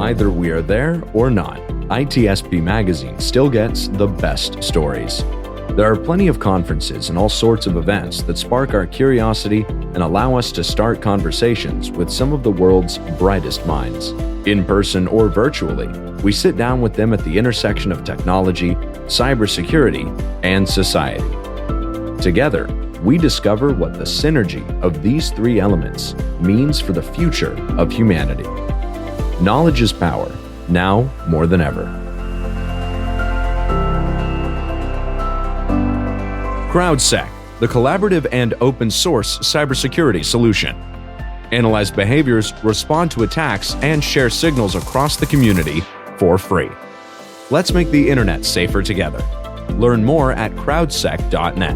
either we are there or not, ITSPmagazine still gets the best stories. There are plenty of conferences and all sorts of events that spark our curiosity and allow us to start conversations with some of the world's brightest minds. In person or virtually, we sit down with them at the intersection of technology, cybersecurity, and society. Together, we discover what the synergy of these three elements means for the future of humanity. Knowledge is power, now more than ever. CrowdSec, the collaborative and open source cybersecurity solution. Analyze behaviors, respond to attacks, and share signals across the community for free. Let's make the internet safer together. Learn more at crowdsec.net.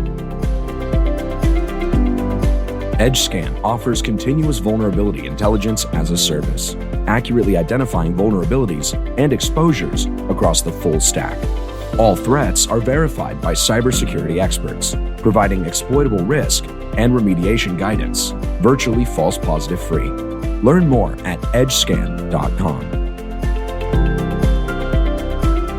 EdgeScan offers continuous vulnerability intelligence as a service, accurately identifying vulnerabilities and exposures across the full stack. All threats are verified by cybersecurity experts, providing exploitable risk and remediation guidance, virtually false positive free. Learn more at edgescan.com.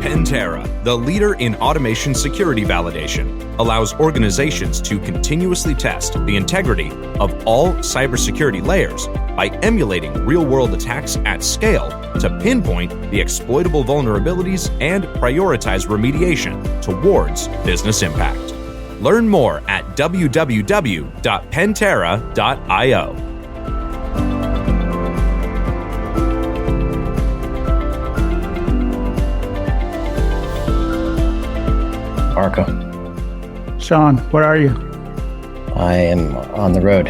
Pantera, the leader in automation security validation, allows organizations to continuously test the integrity of all cybersecurity layers by emulating real-world attacks at scale to pinpoint the exploitable vulnerabilities and prioritize remediation towards business impact. Learn more at www.pantera.io. Marco. Sean, where are you? I am on the road.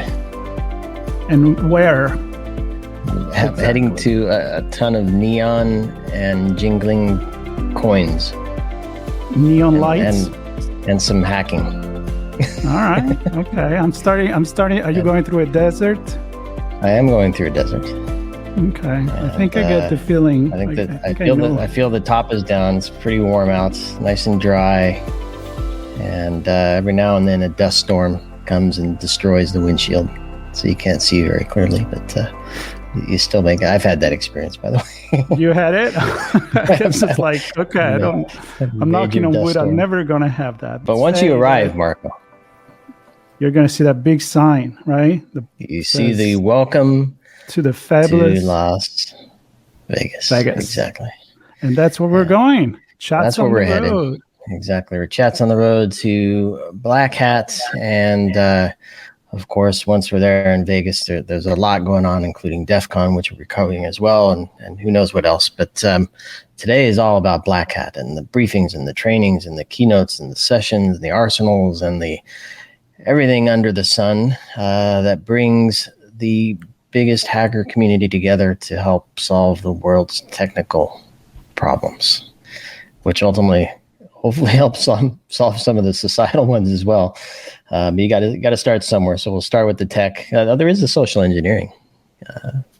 And where? Heading to a ton of neon and jingling coins. Neon lights? And some hacking. All right. Okay. I'm starting. Are you going through a desert? I am going through a desert. Okay. And, I think I get the feeling. I feel the top is down. It's pretty warm out. It's nice and dry. And every now and then a dust storm comes and destroys the windshield, so you can't see very clearly. But you still make it. I've had that experience, by the way. You had it? It's just like, okay, I'm knocking on wood. I'm never going to have that. But once you arrive, Marco, you're going to see that big sign, right? You see the welcome to the fabulous to Las Vegas. Exactly. And that's where we're going. That's where we're headed. Exactly. We're chats on the road to Black Hat. And of course, once we're there in Vegas, there's a lot going on, including DEF CON, which we're covering as well. And who knows what else. But today is all about Black Hat and the briefings and the trainings and the keynotes and the sessions and the arsenals and the everything under the sun that brings the biggest hacker community together to help solve the world's technical problems, which ultimately hopefully helps solve some of the societal ones as well. But you got to start somewhere. So we'll start with the tech. There is a social engineering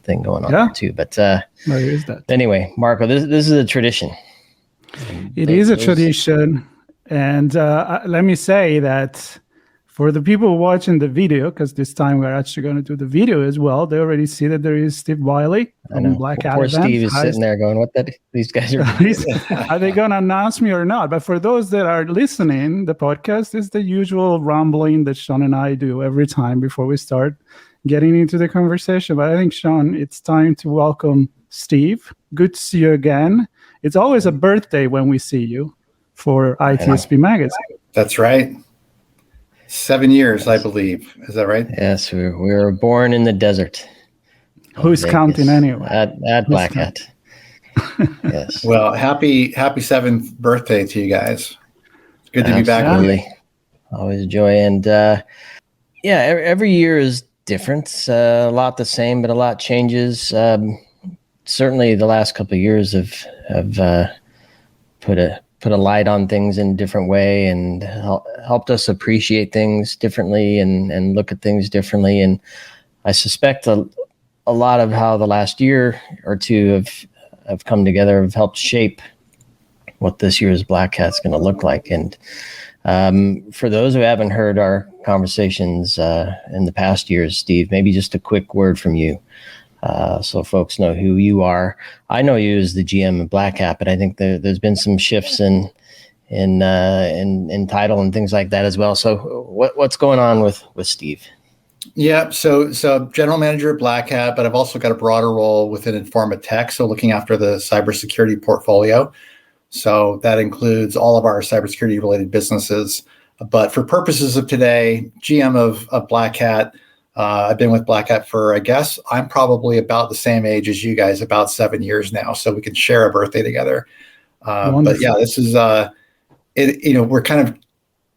thing going on there too. But there is that. Anyway, Marco, this is a tradition. It is a tradition. And let me say that for the people watching the video, because this time we're actually going to do the video as well, they already see that there is Steve Wylie from Black Hat. Poor Steve is sitting there going, what these guys are doing? Are they going to announce me or not? But for those that are listening, the podcast is the usual rambling that Sean and I do every time before we start getting into the conversation. But I think, Sean, it's time to welcome Steve. Good to see you again. It's always a birthday when we see you for ITSP Magazine. That's right. 7 years, I believe. Is that right? Yes, we were born in the desert. Who's counting anyway? At Black Hat. Yes. Well, happy 7th birthday to you guys. It's good to be back with you. Always a joy. And every year is different. A lot the same, but a lot changes. Certainly the last couple of years have put a light on things in a different way and helped us appreciate things differently and look at things differently. And I suspect a lot of how the last year or two have come together have helped shape what this year's Black Hat's going to look like. And for those who haven't heard our conversations in the past years, Steve, maybe just a quick word from you. so folks know who you are. I know you as the GM of Black Hat, but I think there's been some shifts in title and things like that as well. So what's going on with Steve? Yeah, so general manager at Black Hat, but I've also got a broader role within Informa Tech, so looking after the cybersecurity portfolio. So that includes all of our cybersecurity related businesses. But for purposes of today, GM of Black Hat, I've been with Black Hat for, I guess, I'm probably about the same age as you guys, about 7 years now, so we can share a birthday together. But yeah, this is, we're kind of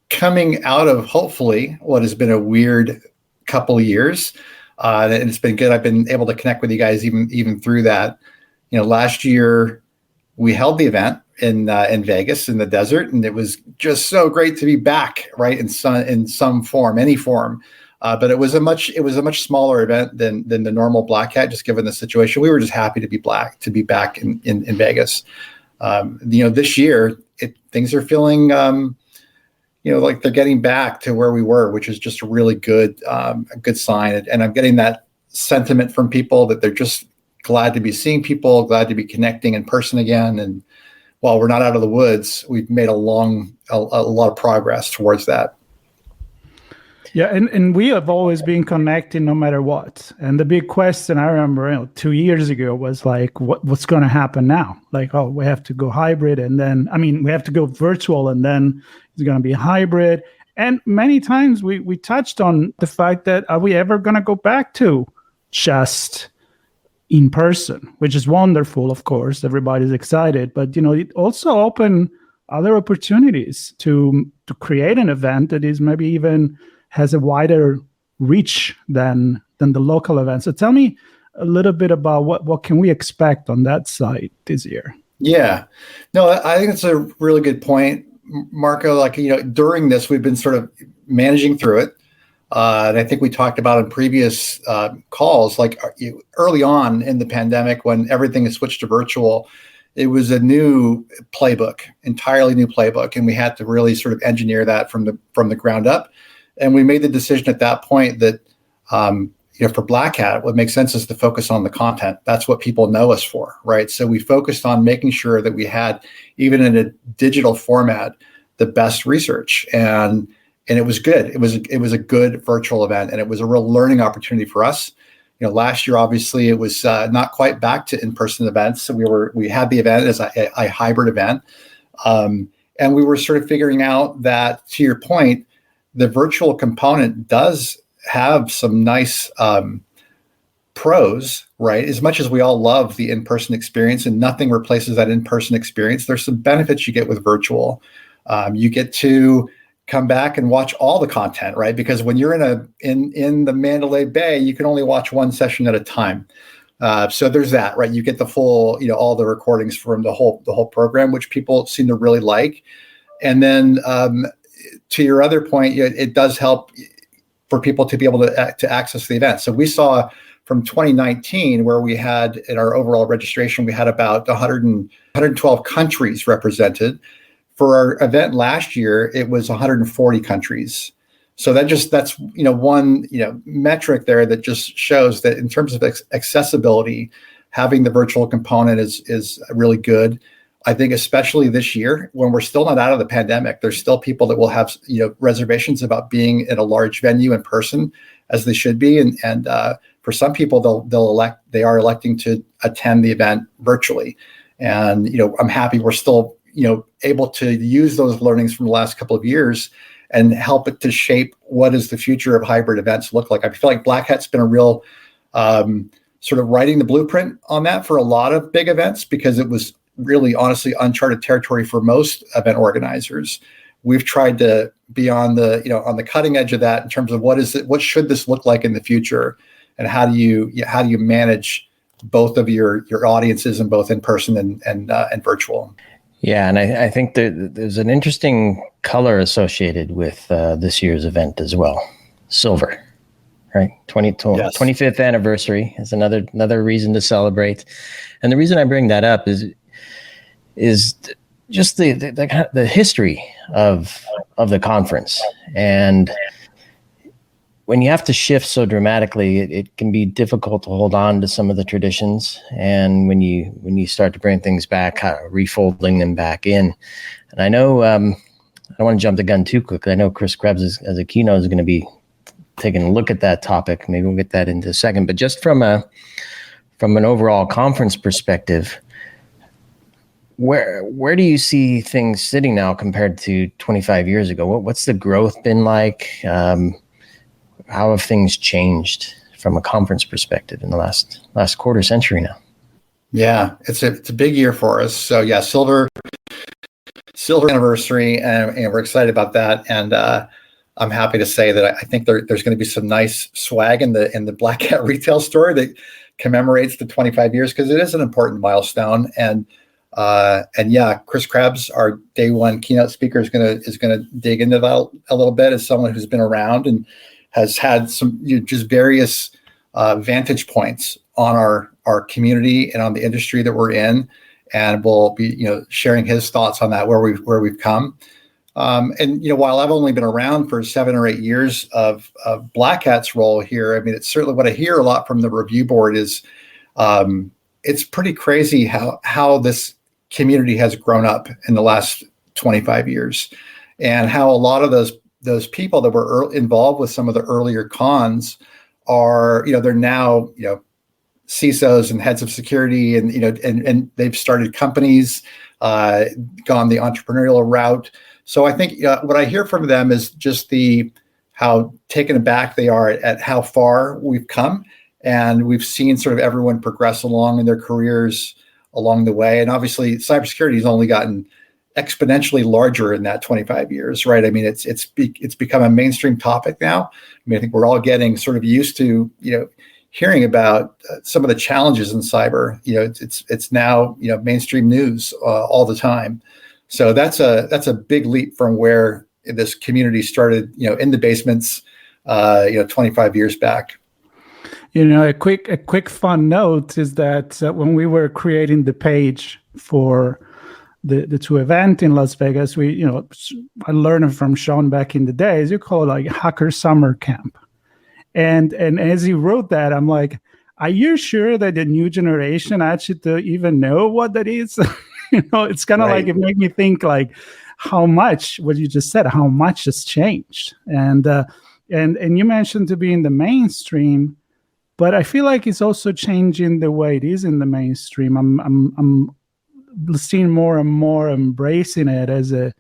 coming out of, hopefully, what has been a weird couple of years. And it's been good. I've been able to connect with you guys even through that. Last year we held the event in Vegas in the desert, and it was just so great to be back, right, in some form, any form. But it was a much smaller event than the normal Black Hat, just given the situation. We were just happy to be back in Vegas. This year things are feeling like they're getting back to where we were, which is just a really good sign. And I'm getting that sentiment from people that they're just glad to be seeing people, glad to be connecting in person again. And while we're not out of the woods, we've made a lot of progress towards that. Yeah, and we have always been connecting no matter what. And the big question I remember 2 years ago was like, what's going to happen now? Like, oh, we have to go hybrid, and then we have to go virtual, and then it's going to be hybrid. And many times we touched on the fact that are we ever going to go back to just in person, which is wonderful, of course. Everybody's excited, but it also opened other opportunities to create an event that is maybe even has a wider reach than the local event. So tell me a little bit about what can we expect on that side this year? Yeah, no, I think it's a really good point, Marco. Like, during this, we've been sort of managing through it. And I think we talked about in previous calls, like early on in the pandemic, when everything is switched to virtual, it was a new playbook, entirely new playbook. And we had to really sort of engineer that from the ground up. And we made the decision at that point that, for Black Hat, what makes sense is to focus on the content. That's what people know us for, right? So we focused on making sure that we had, even in a digital format, the best research. And it was good. It was a good virtual event, and it was a real learning opportunity for us. Last year, obviously, it was not quite back to in-person events. So we had the event as a hybrid event. And we were sort of figuring out that, to your point, the virtual component does have some nice pros, right? As much as we all love the in-person experience, and nothing replaces that in-person experience, there's some benefits you get with virtual. You get to come back and watch all the content, right? Because when you're in the Mandalay Bay, you can only watch one session at a time. So there's that, right? You get the full, all the recordings from the whole program, which people seem to really like. And then to your other point, it does help for people to be able to access the event. So we saw from 2019, where we had in our overall registration, we had about 112 countries represented. For our event last year, it was 140 countries. So that's one metric there that just shows that in terms of accessibility, having the virtual component is really good. I think especially this year, when we're still not out of the pandemic, there's still people that will have reservations about being in a large venue in person, as they should be, and for some people they are electing to attend the event virtually, and I'm happy we're still able to use those learnings from the last couple of years and help it to shape what does the future of hybrid events look like. I feel like Black Hat's been a real sort of writing the blueprint on that for a lot of big events, because it was really honestly uncharted territory for most event organizers. We've tried to be on the cutting edge of that in terms of what should this look like in the future, and how do you manage both of your audiences in both in person and virtual. Yeah, and I think there's an interesting color associated with this year's event as well. Silver, right? 25th anniversary is another reason to celebrate. And the reason I bring that up is just the history of the conference. And when you have to shift so dramatically, it can be difficult to hold on to some of the traditions. And when you start to bring things back, refolding them back in. And I know, I don't want to jump the gun too quickly. I know Chris Krebs as a keynote is going to be taking a look at that topic. Maybe we'll get that into a second. But just from an overall conference perspective, where do you see things sitting now compared to 25 years ago? What's the growth been like? How have things changed from a conference perspective in the last quarter century now? Yeah, it's a big year for us. So yeah, silver anniversary, and we're excited about that. And I'm happy to say that I think there's going to be some nice swag in the Black Hat retail store that commemorates the 25 years, because it is an important milestone. And yeah, Chris Krebs, our day one keynote speaker, is gonna dig into that a little bit, as someone who's been around and has had some just various vantage points on our community and on the industry that we're in, and will be sharing his thoughts on that, where we've come. And while I've only been around for 7 or 8 years of Black Hat's role here, I mean, it's certainly what I hear a lot from the review board is it's pretty crazy how this community has grown up in the last 25 years, and how a lot of those people that were involved with some of the earlier cons are, they're now, CISOs and heads of security, and, and they've started companies, gone the entrepreneurial route. So I think what I hear from them is just how taken aback they are at how far we've come. And we've seen sort of everyone progress along in their careers along the way. And obviously cybersecurity has only gotten exponentially larger in that 25 years, right? I mean, it's become a mainstream topic now. I mean, I think we're all getting sort of used to, hearing about some of the challenges in cyber. It's now, mainstream news all the time. So that's a big leap from where this community started, in the basements, 25 years back. A quick fun note is that when we were creating the page for the two event in Las Vegas, I learned from Sean back in the days, you call it like Hacker Summer Camp. And as he wrote that, I'm like, are you sure that the new generation actually to even know what that is? It's kind of like, it made me think like how much, what you just said, how much has changed. And you mentioned to be in the mainstream, but I feel like it's also changing the way it is in the mainstream. I'm seeing more and more embracing it as a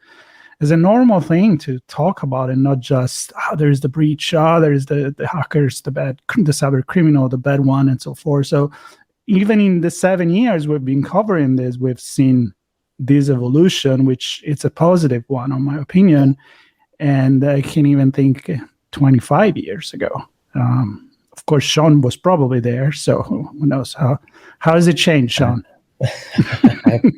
normal thing to talk about, and not just there's the breach, there's the hackers, the cyber criminal, the bad one, and so forth. So even in the 7 years we've been covering this, we've seen this evolution, which it's a positive one, in my opinion. And I can even think 25 years ago. Of course, Sean was probably there, so who knows how has it changed, Sean?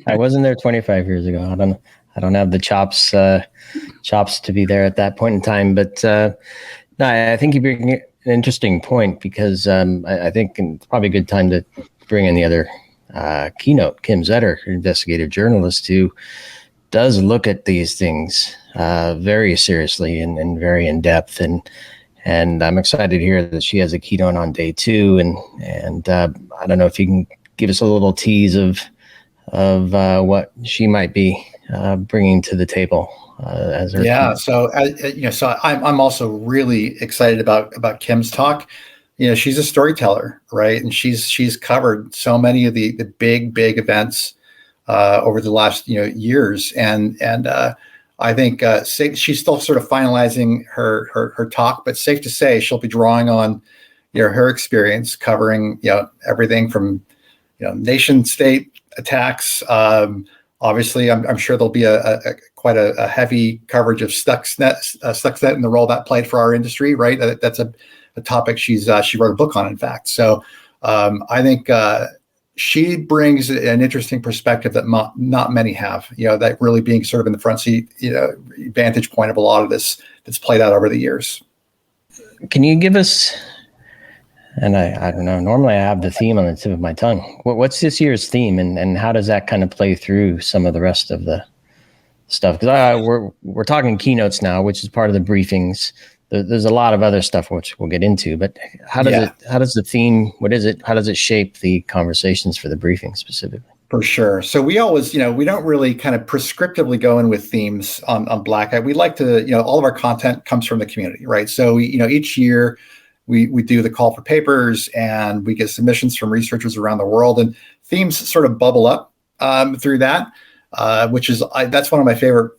I wasn't there 25 years ago. I don't have the chops to be there at that point in time. But no, I think you bring an interesting point, because I think it's probably a good time to bring in the other keynote, Kim Zetter, investigative journalist, who does look at these things very seriously and very in depth. And I'm excited to hear that she has a keynote on day 2. And I don't know if you can give us a little tease of what she might be bringing to the table as her. Yeah. So I'm also really excited about Kim's talk. She's a storyteller, right? And she's covered so many of the big events over the last years, and I think she's still sort of finalizing her talk, but safe to say she'll be drawing on her experience covering everything from nation state attacks. Obviously, I'm sure there'll be quite a heavy coverage of Stuxnet and the role that played for our industry, right? That's a topic she wrote a book on, in fact. So I think she brings an interesting perspective that not many have, that really being sort of in the front seat, vantage point of a lot of this that's played out over the years. Can you give us, and I don't know, normally I have the theme on the tip of my tongue. What's this year's theme, and how does that kind of play through some of the rest of the stuff? Because we're talking keynotes now, which is part of the briefings. there's a lot of other stuff which we'll get into, but how does the theme, what is it? How does it shape the conversations for the briefing specifically? For sure. So we always, we don't really kind of prescriptively go in with themes on Black Hat. We like to, all of our content comes from the community, right? So we, each year we do the call for papers and we get submissions from researchers around the world, and themes sort of bubble up through that, which is, that's one of my favorite,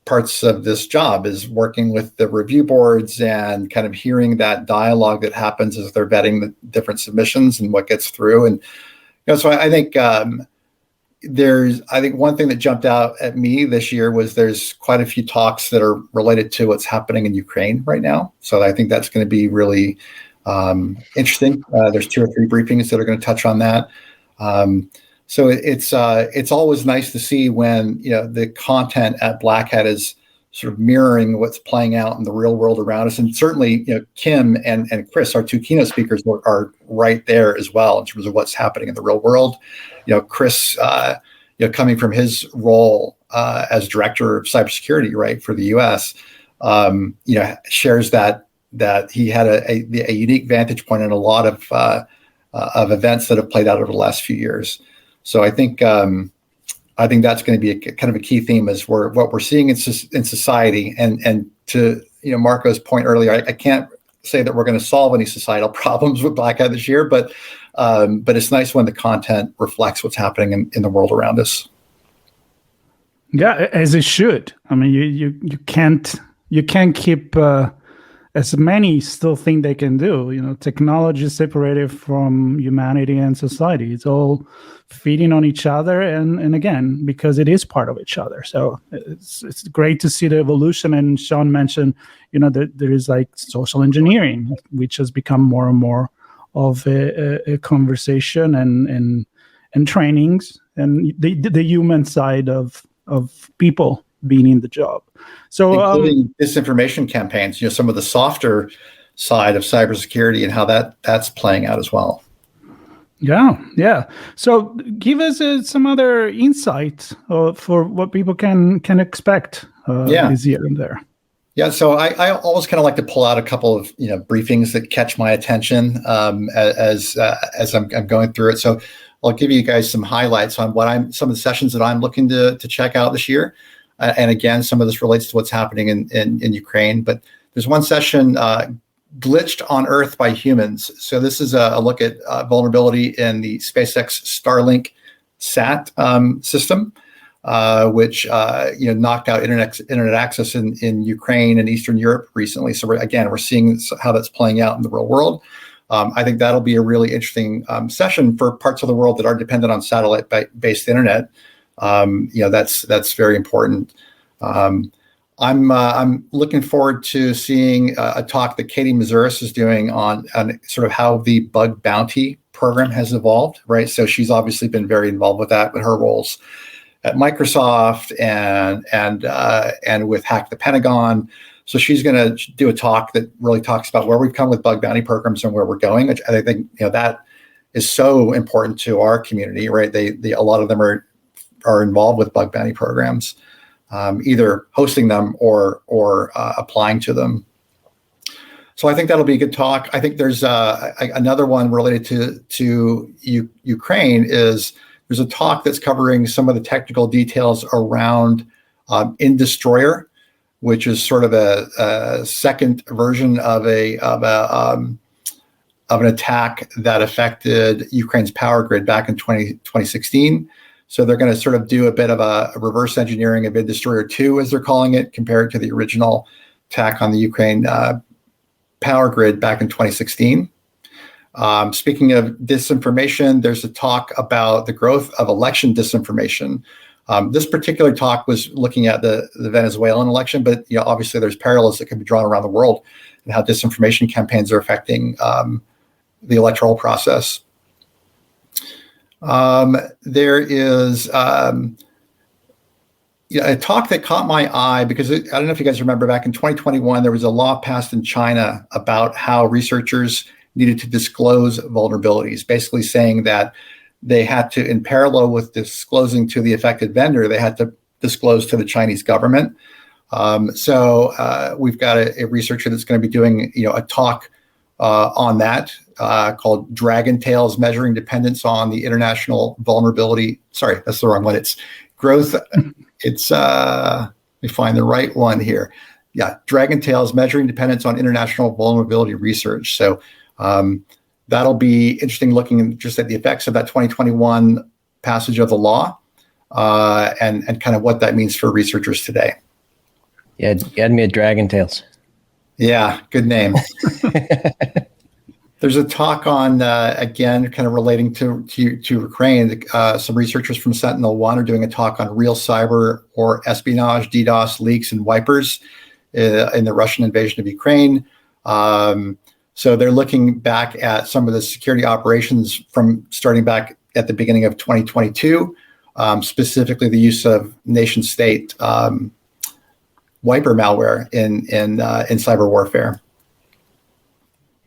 parts of this job, is working with the review boards and kind of hearing that dialogue that happens as they're vetting the different submissions and what gets through. And so I think one thing that jumped out at me this year was there's quite a few talks that are related to what's happening in Ukraine right now. So I think that's going to be really interesting. There's 2 or 3 briefings that are going to touch on that. So it's always nice to see when the content at Black Hat is sort of mirroring what's playing out in the real world around us. And certainly, Kim and Chris, our 2 keynote speakers, are right there as well in terms of what's happening in the real world. Chris, coming from his role as director of cybersecurity, right, for the U.S., shares that he had a unique vantage point on a lot of events that have played out over the last few years. So I think that's going to be kind of a key theme, is what we're seeing in society. And to Marco's point earlier, I can't say that we're going to solve any societal problems with Black Hat this year, but it's nice when the content reflects what's happening in the world around us. Yeah, as it should. I mean, you can't keep as many still think they can do. Technology is separated from humanity and society. It's all feeding on each other, and again, because it is part of each other. So it's great to see the evolution. And Sean mentioned, that there is like social engineering, which has become more and more of a conversation and trainings, and the human side of people being in the job. So including disinformation campaigns, some of the softer side of cybersecurity and how that's playing out as well. Yeah. So give us some other insights for what people can expect this year and there. Yeah, so I always kind of like to pull out a couple of briefings that catch my attention as I'm going through it. So I'll give you guys some highlights on some of the sessions that I'm looking to check out this year. And again, some of this relates to what's happening in Ukraine. But there's one session, Glitched on Earth by Humans. So this is a look at vulnerability in the SpaceX Starlink sat system, which knocked out internet access in Ukraine and Eastern Europe recently. So we're seeing how that's playing out in the real world. I think that'll be a really interesting session for parts of the world that are dependent on satellite-based internet. That's very important. I'm looking forward to seeing a talk that Katie Mazuris is doing on sort of how the bug bounty program has evolved, right? So she's obviously been very involved with that, with her roles at Microsoft and with Hack the Pentagon. So she's going to do a talk that really talks about where we've come with bug bounty programs and where we're going. Which I think that is so important to our community, right? A lot of them are involved with bug bounty programs, either hosting them or applying to them. So I think that'll be a good talk. I think there's another one related to Ukraine. There's a talk that's covering some of the technical details around InDestroyer, which is sort of a second version of an attack that affected Ukraine's power grid back in 2016. So they're going to sort of do a bit of a reverse engineering of InDestroyer 2, as they're calling it, compared to the original attack on the Ukraine power grid back in 2016. Speaking of disinformation, there's a talk about the growth of election disinformation. This particular talk was looking at the Venezuelan election, but obviously there's parallels that can be drawn around the world and how disinformation campaigns are affecting the electoral process. There is a talk that caught my eye because I don't know if you guys remember, back in 2021, there was a law passed in China about how researchers needed to disclose vulnerabilities, basically saying that they had to, in parallel with disclosing to the affected vendor, they had to disclose to the Chinese government So we've got a researcher that's going to be doing a talk on that called Dragon Tails: Measuring Dependence on the International Vulnerability. Sorry, that's the wrong one. It's growth. It's let me find the right one here. Yeah, Dragon Tails: Measuring Dependence on International Vulnerability Research. So that'll be interesting, looking just at the effects of that 2021 passage of the law and kind of what that means for researchers today. Yeah, you had me at Dragon Tails. Yeah, good name. There's a talk on, again, kind of relating to Ukraine. Some researchers from Sentinel-1 are doing a talk on real cyber or espionage, DDoS, leaks, and wipers in the Russian invasion of Ukraine. So they're looking back at some of the security operations from starting back at the beginning of 2022, specifically the use of nation-state wiper malware in cyber warfare.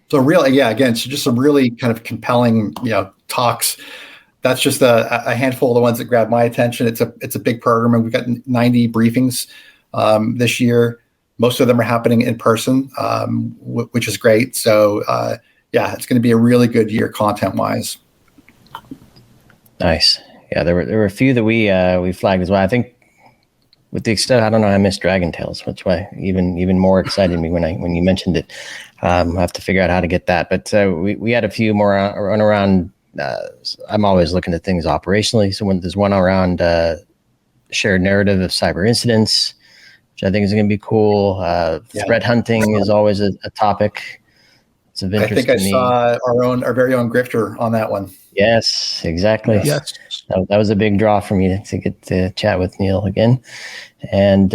So really, yeah, again, so just some really kind of compelling, talks. That's just a handful of the ones that grabbed my attention. It's a big program, and we've got 90 briefings this year. Most of them are happening in person, which is great. So yeah, it's going to be a really good year content-wise. Nice. Yeah, there were a few that we flagged as well. I think with the extent, I don't know, I missed Dragon Tails, which why even more excited me when you mentioned it. I have to figure out how to get that. But we had a few more around. I'm always looking at things operationally. So when there's one around shared narrative of cyber incidents, which I think is going to be cool. Threat hunting is always a topic. It's of interest. I think I saw our very own Grifter on that one. Yes, exactly. Yes. That was a big draw for me to get to chat with Neil again. And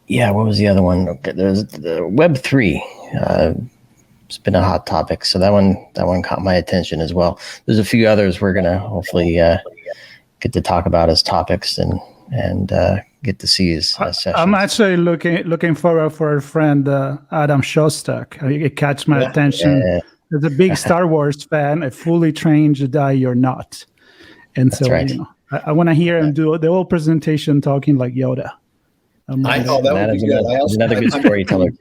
what was the other one? Okay, there's the Web3. It's been a hot topic, so that one caught my attention as well. There's a few others we're gonna hopefully get to talk about as topics and get to see his sessions. I'm actually looking forward for a friend Adam Shostak. It catch my attention. Yeah. There's a big Star Wars fan, a fully trained Jedi you're not. And That's so right. I want to hear him do the whole presentation talking like Yoda. That would be good. Another good storyteller.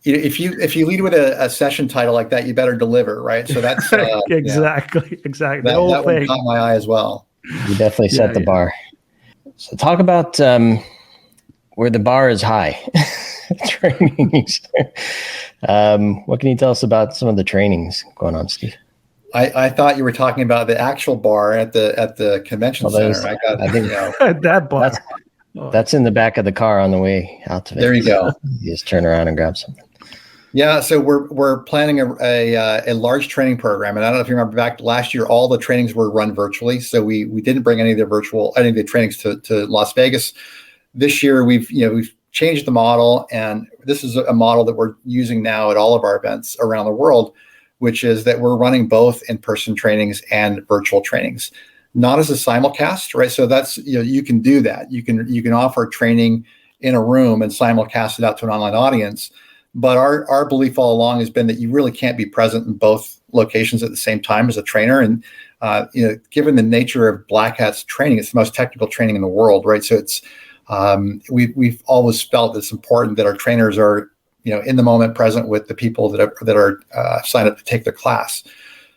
If you lead with a session title like that, you better deliver, right? So that's exactly. That one caught my eye as well. You definitely set the bar. So talk about where the bar is high. Trainings. What can you tell us about some of the trainings going on, Steve? I thought you were talking about the actual bar at the convention center. I think that bar. That's in the back of the car on the way out to Vegas. There you go. You just turn around and grab something. Yeah, so we're planning a large training program, and I don't know if you remember back last year, all the trainings were run virtually. So we didn't bring any of the trainings to Las Vegas. This year we've changed the model, and this is a model that we're using now at all of our events around the world, which is that we're running both in-person trainings and virtual trainings, not as a simulcast, right? So that's, you can do that. You can offer training in a room and simulcast it out to an online audience. But our belief all along has been that you really can't be present in both locations at the same time as a trainer. And, given the nature of Black Hat's training, it's the most technical training in the world, right? So it's, we've always felt it's important that our trainers are, in the moment present with the people that are signed up to take the class.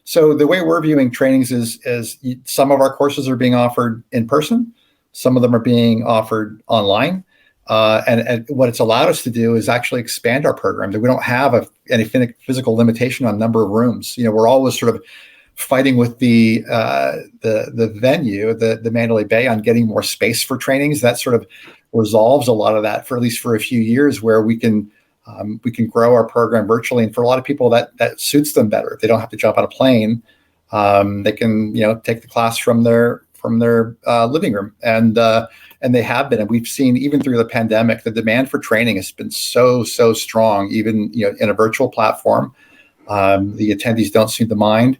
So the way we're viewing trainings is some of our courses are being offered in person, some of them are being offered online. And what it's allowed us to do is actually expand our program. That we don't have any physical limitation on number of rooms. We're always sort of fighting with the venue, the Mandalay Bay, on getting more space for trainings. That sort of resolves a lot of that, for at least for a few years, where we can grow our program virtually. And for a lot of people, that suits them better. They don't have to jump on a plane. They can take the class from their living room, and they have been. And we've seen, even through the pandemic, the demand for training has been so strong, even in a virtual platform. The attendees don't seem to mind.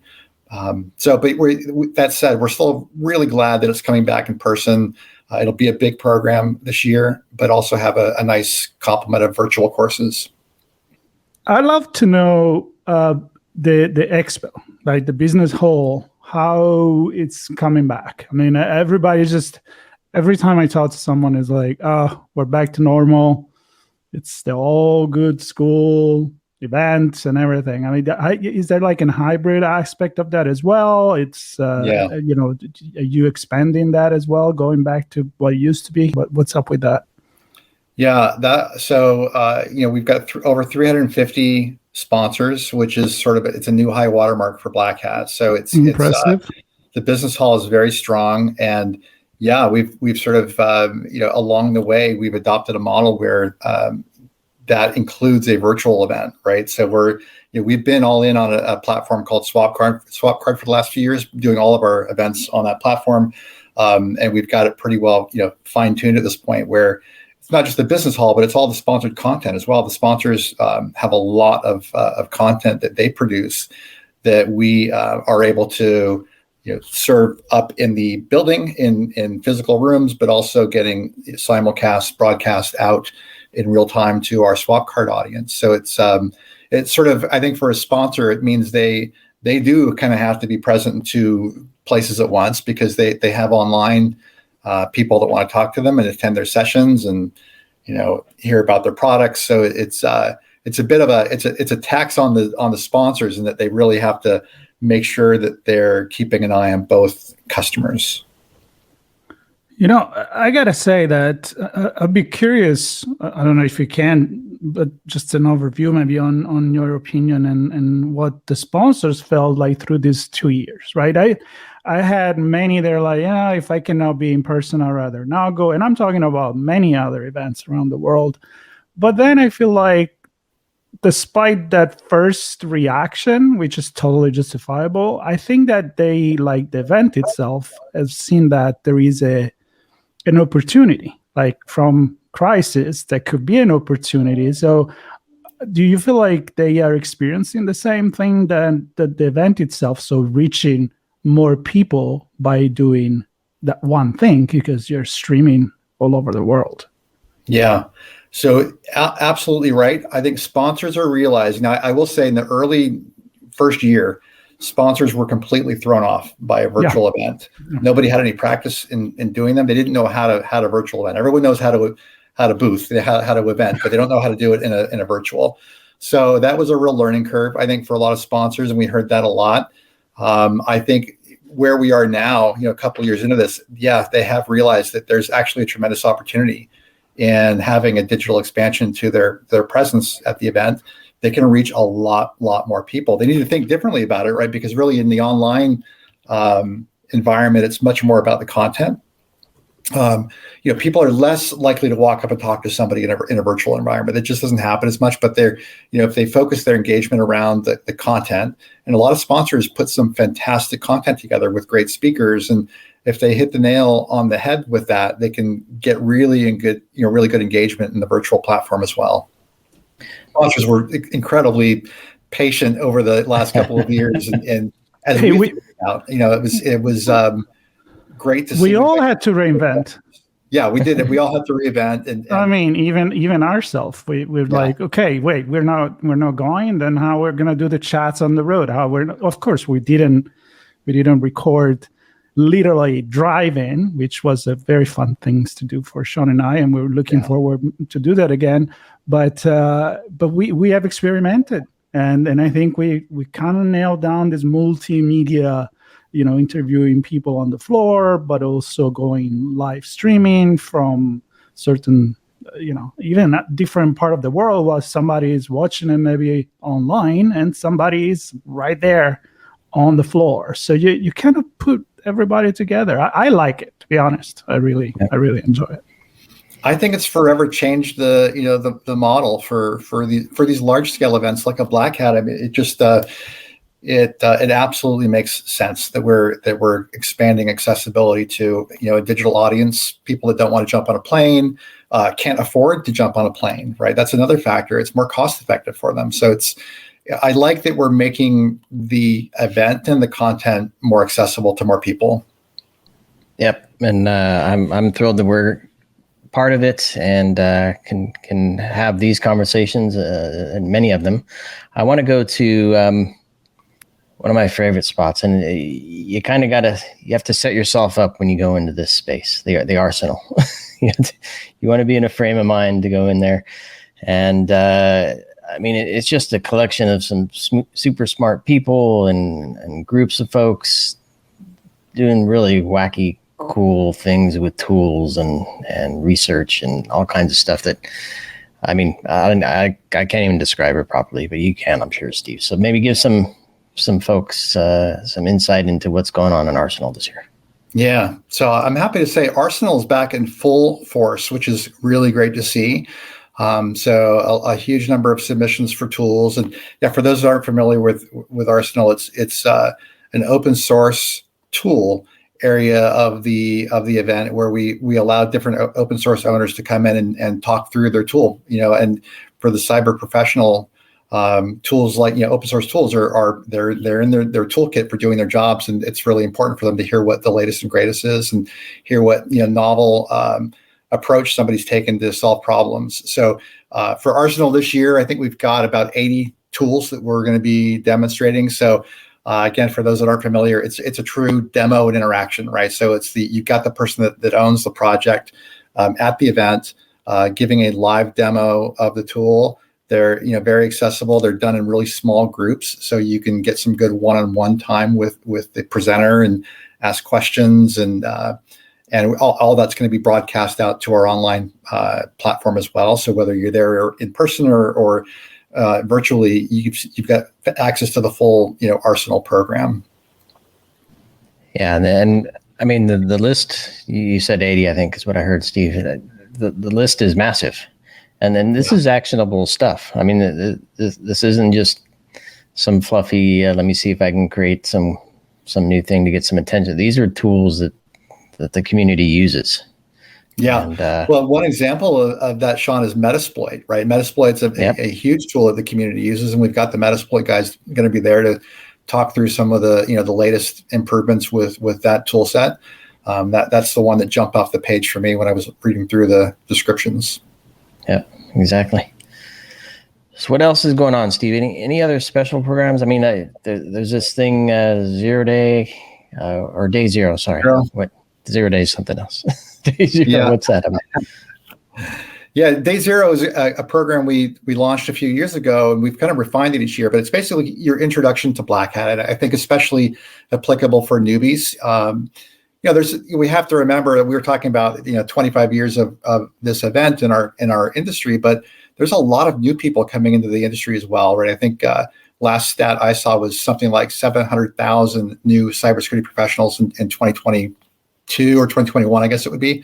But that said, we're still really glad that it's coming back in person. It'll be a big program this year, but also have a nice complement of virtual courses. I'd love to know the expo, like the business whole, how it's coming back. I mean, everybody's just every time I talk to someone, is like, oh, we're back to normal. It's the all good school events and everything. I mean, is there like a hybrid aspect of that as well? It's, are you expanding that as well, going back to what it used to be? What's up with that? Yeah, we've got over 350 sponsors, which is it's a new high watermark for Black Hat. So it's impressive. The business hall is very strong, and yeah, we've sort of along the way we've adopted a model where that includes a virtual event, right? So we've been all in on a platform called SwapCard for the last few years, doing all of our events on that platform, and we've got it pretty well fine tuned at this point where it's not just the business hall, but it's all the sponsored content as well. The sponsors have a lot of content that they produce that we are able to serve up in the building in physical rooms, but also getting simulcast broadcast out in real time to our SwapCard audience. So it's sort of, I think for a sponsor, it means they do kind of have to be present in two places at once because they have online people that want to talk to them and attend their sessions and hear about their products. So it's a bit of it's a tax on the sponsors, in that they really have to make sure that they're keeping an eye on both customers. I gotta say that I'd be curious. I don't know if you can, but just an overview maybe on your opinion and what the sponsors felt like through these 2 years, right? I had many, they're like, yeah, if I can now be in person, I'd rather now go. And I'm talking about many other events around the world. But then I feel like despite that first reaction, which is totally justifiable, I think that they, like the event itself, have seen that there is an opportunity, like from crisis, that could be an opportunity. So do you feel like they are experiencing the same thing that the event itself, so reaching more people by doing that one thing because you're streaming all over the world? Yeah. So absolutely right. I think sponsors are realizing, I will say in the early first year, sponsors were completely thrown off by a virtual event. Nobody had any practice in doing them. They didn't know how to virtual event. Everyone knows how to booth, how to event, but they don't know how to do it in a virtual. So that was a real learning curve, I think, for a lot of sponsors, and we heard that a lot. I think where we are now, a couple of years into this, they have realized that there's actually a tremendous opportunity in having a digital expansion to their presence at the event. They can reach a lot more people. They need to think differently about it, right? Because really in the online environment, it's much more about the content. People are less likely to walk up and talk to somebody in a virtual environment. It just doesn't happen as much, but they're, if they focus their engagement around the content, and a lot of sponsors put some fantastic content together with great speakers. And if they hit the nail on the head with that, they can get really good engagement in the virtual platform as well. Sponsors were incredibly patient over the last couple of years, and as we figured it out, it was great to see. We all had to reinvent. Yeah, we did it. We all had to reinvent. And I mean, even ourselves, we're like, okay, wait, we're not going. Then how we're gonna do the chats on the road? Of course, we didn't record literally driving, which was a very fun things to do for Sean and I, and we're looking forward to do that again. But we have experimented, and I think we kind of nailed down this multimedia, interviewing people on the floor, but also going live streaming from certain, even a different part of the world while somebody is watching it maybe online and somebody is right there on the floor. So you kind of put everybody together. I like it, to be honest. I really enjoy it. I think it's forever changed the model for these large scale events like a Black Hat. I mean, it just it absolutely makes sense that we're expanding accessibility to a digital audience. People that don't want to jump on a plane, can't afford to jump on a plane, right? That's another factor. It's more cost effective for them. So I like that we're making the event and the content more accessible to more people. Yep, and I'm thrilled that we're part of it and can have these conversations and many of them. I want to go to One of my favorite spots, and you kind of you have to set yourself up when you go into this space, the arsenal. You want to be in a frame of mind to go in there. And I mean, it's just a collection of some super smart people and groups of folks doing really wacky, cool things with tools and research and all kinds of stuff that, I mean, I can't even describe it properly, but you can, I'm sure, Steve. So maybe give some folks some insight into what's going on in Arsenal this year. Yeah. So I'm happy to say Arsenal is back in full force, which is really great to see. So a huge number of submissions for tools. And yeah, for those that aren't familiar with Arsenal, it's an open source tool area of the event where we allow different open source owners to come in and talk through their tool, and for the cyber professional, tools like, open source tools they're in their toolkit for doing their jobs. And it's really important for them to hear what the latest and greatest is and hear what, novel, approach somebody's taken to solve problems. So for Arsenal this year, I think we've got about 80 tools that we're going to be demonstrating. So again, for those that aren't familiar, it's a true demo and interaction, right? So you've got the person that owns the project at the event, giving a live demo of the tool. They're very accessible. They're done in really small groups, so you can get some good one-on-one time with the presenter and ask questions, and all that's going to be broadcast out to our online platform as well. So whether you're there in person or virtually, you've got access to the full Arsenal program. Yeah, and I mean the list. You said 80, I think, is what I heard, Steve. The list is massive. And then this is actionable stuff. I mean, this isn't just some fluffy, let me see if I can create some new thing to get some attention. These are tools that the community uses. Yeah. And, well, one example of that, Sean, is Metasploit, right? Metasploit's a huge tool that the community uses, and we've got the Metasploit guys going to be there to talk through some of the the latest improvements with that tool set. That's the one that jumped off the page for me when I was reading through the descriptions. Yeah, exactly. So what else is going on, Steve? Any other special programs? I mean, there's this thing, 0 day, or day zero, sorry. Zero. What? 0 day is something else. Day zero, yeah. What's that about? Yeah, Day Zero is a program we launched a few years ago, and we've kind of refined it each year, but it's basically your introduction to Black Hat. And I think especially applicable for newbies. We have to remember that we were talking about 25 years of this event in our industry, but there's a lot of new people coming into the industry as well, right? I think last stat I saw was something like 700,000 new cybersecurity professionals in 2022 or 2021, I guess it would be.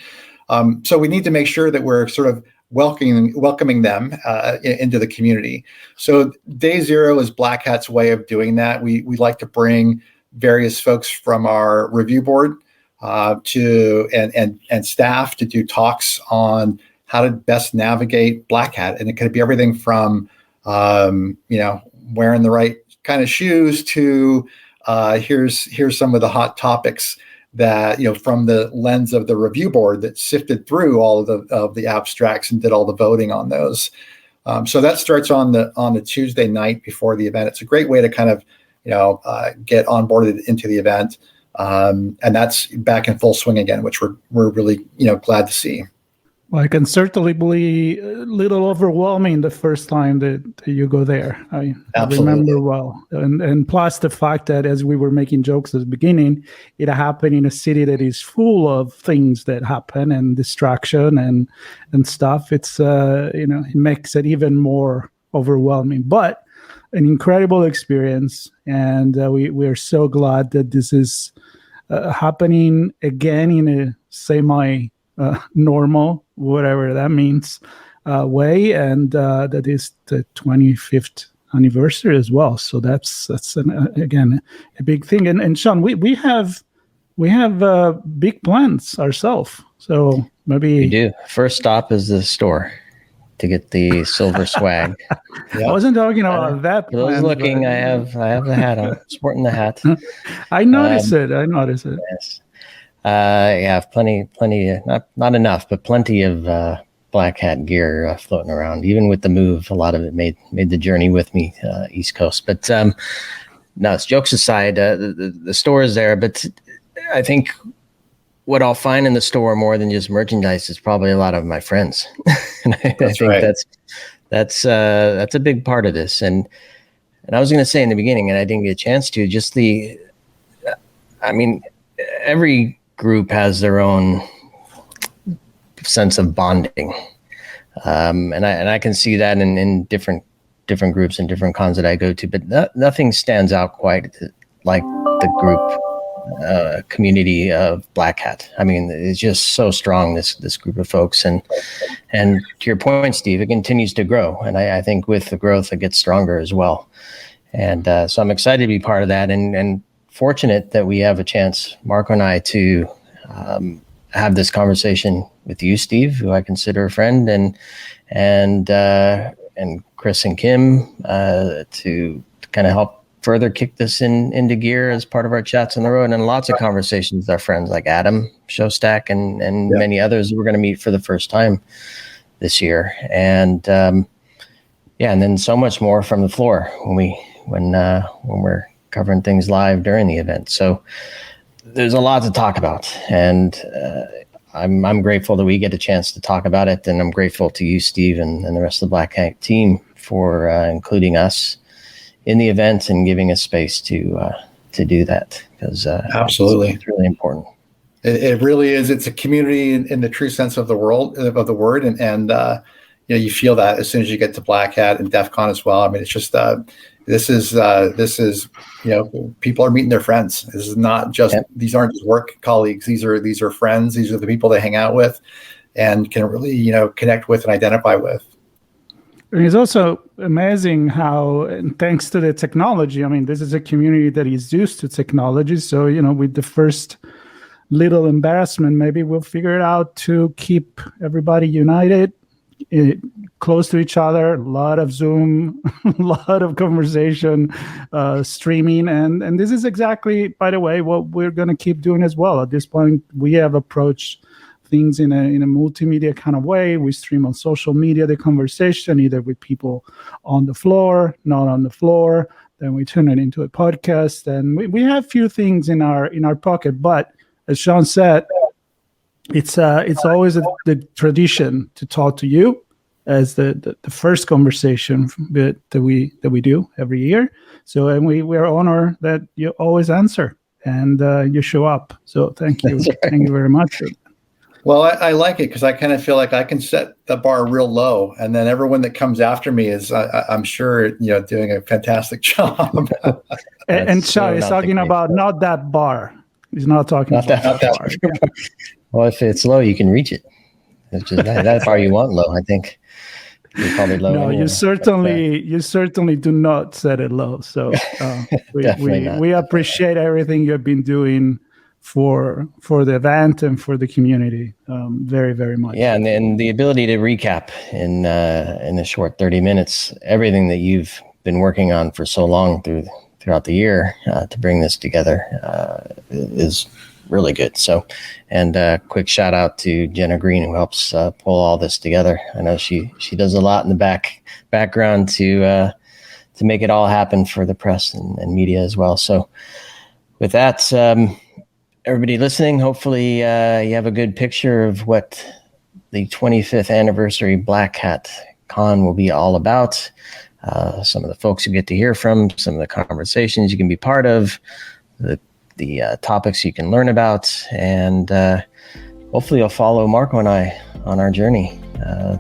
So we need to make sure that we're sort of welcoming them into the community. So Day Zero is Black Hat's way of doing that. We like to bring various folks from our review board and staff to do talks on how to best navigate Black Hat. And it could be everything from, wearing the right kind of shoes to here's some of the hot topics that, from the lens of the review board that sifted through all of the abstracts and did all the voting on those. So that starts on the Tuesday night before the event. It's a great way to kind of, get onboarded into the event. And that's back in full swing again, which we're really, glad to see. Well, I can certainly be a little overwhelming the first time that you go there. I remember well. And plus the fact that as we were making jokes at the beginning, it happened in a city that is full of things that happen and distraction and stuff. It's, it makes it even more overwhelming, but an incredible experience. And we are so glad that this is happening again in a semi-normal, whatever that means, way, and that is the 25th anniversary as well. So that's again a big thing. And Sean, we have big plans ourselves. So maybe we do. First stop is the store to get the silver swag. I wasn't talking about that. For those looking, I have the hat on, sporting the hat. I notice it. Yes. Yeah, plenty, not enough, but plenty of Black Hat gear floating around. Even with the move, a lot of it made the journey with me, East Coast. But no, jokes aside, the store is there, but I think what I'll find in the store more than just merchandise is probably a lot of my friends. And I think right. that's a big part of this. And I was going to say in the beginning, and I didn't get a chance to, just every group has their own sense of bonding. And I can see that in different groups and different cons that I go to, but nothing stands out quite like the group community of Black Hat. I mean, it's just so strong, this group of folks. And to your point, Steve, it continues to grow. And I think with the growth, it gets stronger as well. And so I'm excited to be part of that, and fortunate that we have a chance, Marco and I, to have this conversation with you, Steve, who I consider a friend, and Chris and Kim to kind of help further kick this into gear as part of our chats on the road, and lots of conversations with our friends like Adam Showstack and many others we're going to meet for the first time this year. And and then so much more from the floor when we're covering things live during the event. So there's a lot to talk about, and I'm grateful that we get a chance to talk about it, and I'm grateful to you, Steve, and the rest of the Black Hat team for including us in the event and giving us space to do that, because absolutely, it's really important. It really is. It's a community in the true sense of the word, and you feel that as soon as you get to Black Hat and DEF CON as well. I mean, it's just this is people are meeting their friends. This is not just these aren't just work colleagues. These are friends. These are the people they hang out with and can really connect with and identify with. And it's also amazing how, and thanks to the technology, I mean, this is a community that is used to technology. So, with the first little embarrassment, maybe we'll figure it out to keep everybody united, close to each other, a lot of Zoom, a lot of conversation, streaming. And this is exactly, by the way, what we're going to keep doing as well. At this point, we have approached things in a multimedia kind of way. We stream on social media the conversation, either with people on the floor, not on the floor. Then we turn it into a podcast, and we have a few things in our pocket. But as Sean said, it's always the tradition to talk to you as the first conversation that we do every year. So, and we are honored that you always answer and you show up. So thank you, right. Thank you very much. Well, I like it because I kind of feel like I can set the bar real low, and then everyone that comes after me is, I'm sure, doing a fantastic job. and Sean is talking about not that bar. He's not talking about that bar. Well, if it's low, you can reach it. It's just that bar you want low. I think you're probably low. No, anyway. you certainly do not set it low. So we appreciate everything you have been doing for the event and for the community very, very much. Yeah, and the ability to recap in a short 30 minutes everything that you've been working on for so long throughout the year to bring this together is really good. So, and quick shout out to Jenna Green, who helps pull all this together. I know she does a lot in the background to make it all happen for the press and media as well. So with that, everybody listening, hopefully you have a good picture of what the 25th anniversary Black Hat Con will be all about. Some of the folks you get to hear from, some of the conversations you can be part of, the topics you can learn about, and hopefully you'll follow Marco and I on our journey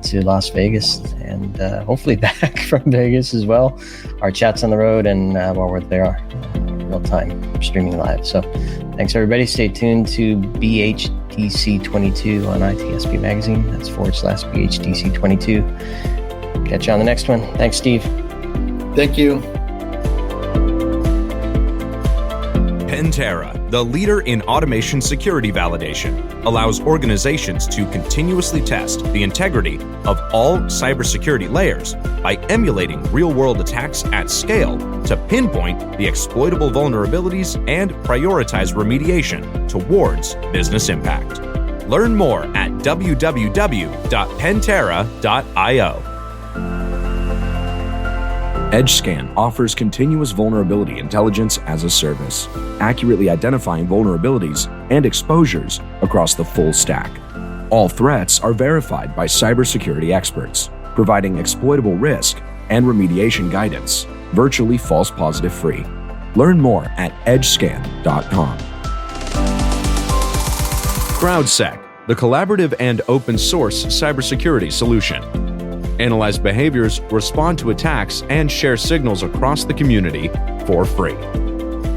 to Las Vegas, and hopefully back from Vegas as well. Our chats on the road, and while we're there, real time streaming live. So thanks everybody. Stay tuned to BHDC22 on ITSPmagazine. That's /BHDC22. Catch you on the next one. Thanks, Steve. Thank you. Pantera, the leader in automation security validation, allows organizations to continuously test the integrity of all cybersecurity layers by emulating real-world attacks at scale to pinpoint the exploitable vulnerabilities and prioritize remediation towards business impact. Learn more at www.pantera.io. EdgeScan offers continuous vulnerability intelligence as a service, accurately identifying vulnerabilities and exposures across the full stack. All threats are verified by cybersecurity experts, providing exploitable risk and remediation guidance, virtually false positive free. Learn more at edgescan.com. CrowdSec, the collaborative and open source cybersecurity solution. Analyze behaviors, respond to attacks, and share signals across the community for free.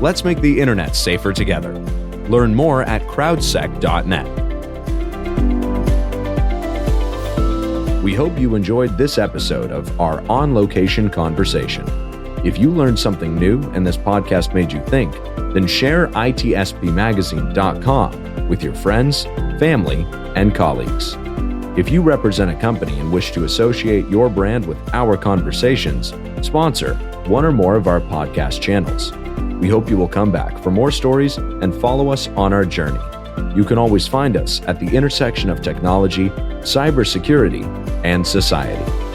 Let's make the internet safer together. Learn more at crowdsec.net. We hope you enjoyed this episode of our On Location Conversation. If you learned something new and this podcast made you think, then share ITSPmagazine.com with your friends, family, and colleagues. If you represent a company and wish to associate your brand with our conversations, sponsor one or more of our podcast channels. We hope you will come back for more stories and follow us on our journey. You can always find us at the intersection of technology, cybersecurity, and society.